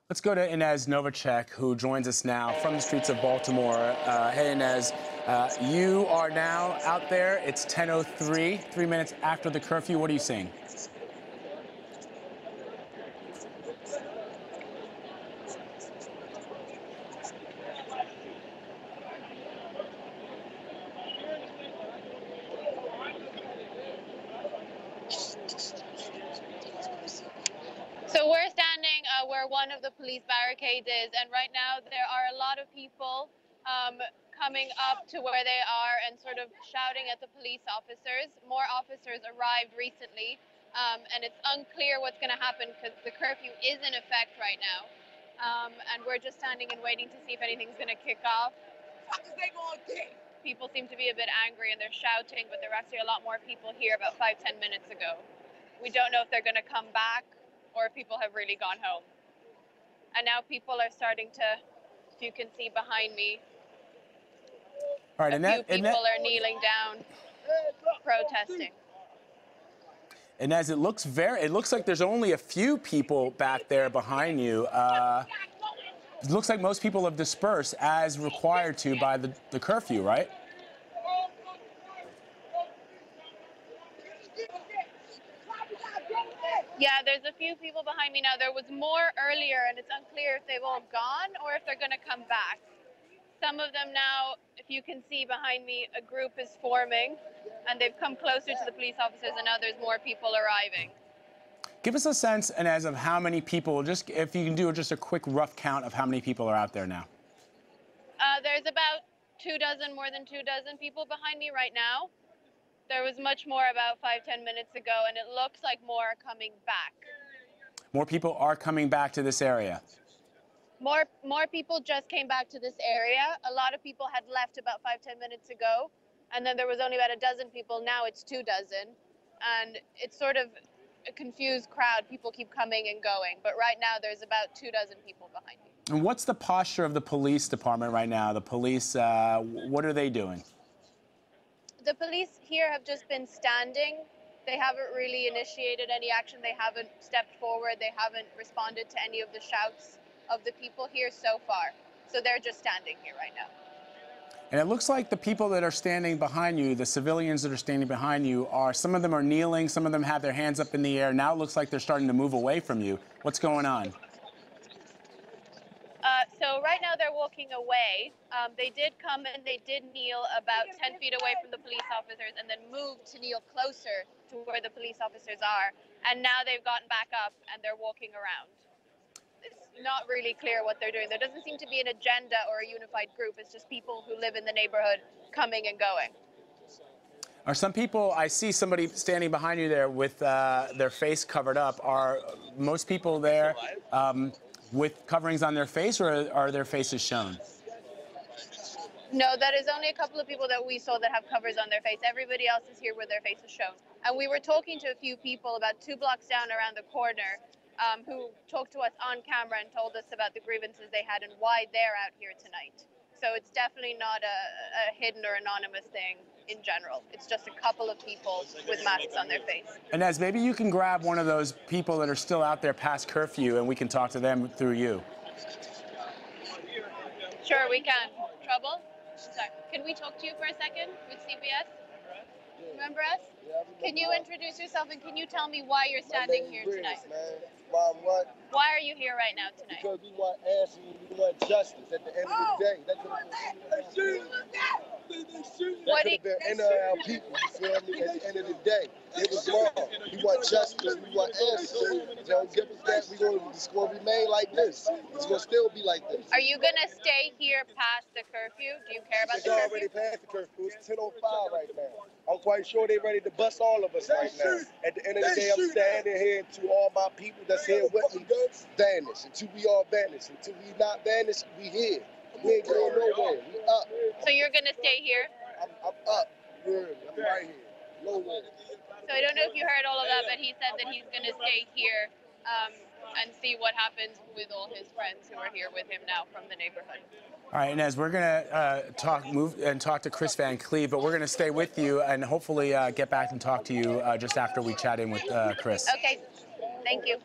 Let's go to Ines Novacic, who joins us now from the streets of Baltimore. Hey, Ines, you are now out there. It's 10:03, 3 minutes after the curfew. What are you seeing? So we're standing where one of the police barricades is, and right now there are a lot of people coming up to where they are and sort of shouting at the police officers. More officers arrived recently, and it's unclear what's going to happen because the curfew is in effect right now. And we're just standing and waiting to see if anything's going to kick off. People seem to be a bit angry and they're shouting, but there were actually a lot more people here about 5-10 minutes ago. We don't know if they're going to come back or if people have really gone home. And now people are starting to, if you can see behind me, All right, a few people are kneeling down, protesting. And as it looks like there's only a few people back there behind you. It looks like most people have dispersed as required to by the curfew, right? Yeah, there's a few people behind me now. There was more earlier, and it's unclear if they've all gone or if they're going to come back. Some of them now, if you can see behind me, a group is forming, and they've come closer to the police officers, and now there's more people arriving. Give us a sense, and as of how many people, just if you can do just a quick rough count of how many people are out there now. There's about 24, more than 24 people behind me right now. There was much more about 5-10 minutes ago, and it looks like more are coming back. More people are coming back to this area. More people just came back to this area. A lot of people had left about 5-10 minutes ago, and then there was only about a dozen people. Now it's 24, and it's sort of a confused crowd. People keep coming and going, but right now there's about 24 people behind me. And what's the posture of the police department right now? The police, what are they doing? The police here have just been standing. They haven't really initiated any action. They haven't stepped forward. They haven't responded to any of the shouts of the people here so far. So they're just standing here right now. And it looks like the people that are standing behind you, the civilians that are standing behind you, some of them are kneeling, some of them have their hands up in the air. Now it looks like they're starting to move away from you. What's going on? So right now they're walking away. They did come and they did kneel about 10 feet away from the police officers and then moved to kneel closer to where the police officers are. And now they've gotten back up and they're walking around. It's not really clear what they're doing. There doesn't seem to be an agenda or a unified group. It's just people who live in the neighborhood coming and going. Are some people, I see somebody standing behind you there with their face covered up. Are most people there with coverings on their face, or are their faces shown? No, that is only a couple of people that we saw that have covers on their face. Everybody else is here with their faces shown. And we were talking to a few people about 2 blocks down around the corner who talked to us on camera and told us about the grievances they had and why they're out here tonight. So it's definitely not a hidden or anonymous thing in general. It's just a couple of people with masks on their face. Inez, maybe you can grab one of those people that are still out there past curfew and we can talk to them through you. Sure, we can. Trouble? Sorry. Can we talk to you for a second with CBS? Remember us? Can you introduce yourself and can you tell me why you're standing here tonight? Why are you here right now tonight? Because we want answers, we want justice at the end of the day. That could have been any of our people, you feel me? At the end of the day, it was wrong. We want justice, we want answers. Don't give us that, it's going to remain like this. It's going to still be like this. Are you going to stay here past the curfew? Do you care about the curfew? It's already past the curfew. It's 10:05 right now. I'm quite sure they're ready to bust all of us right now. At the end of the day, I'm standing here to all my people that's here with me vanish. Until we all vanish. Until we not vanish, we here. We ain't going nowhere. We up. So you're going to stay here? I'm up. I'm right here. Nowhere. So I don't know if you heard all of that, but he said that he's going to stay here and see what happens with all his friends who are here with him now from the neighborhood. All right, Inez, we're going to talk to Chris Van Cleve, but we're going to stay with you and hopefully get back and talk to you just after we chat in with Chris. Okay. Thank you.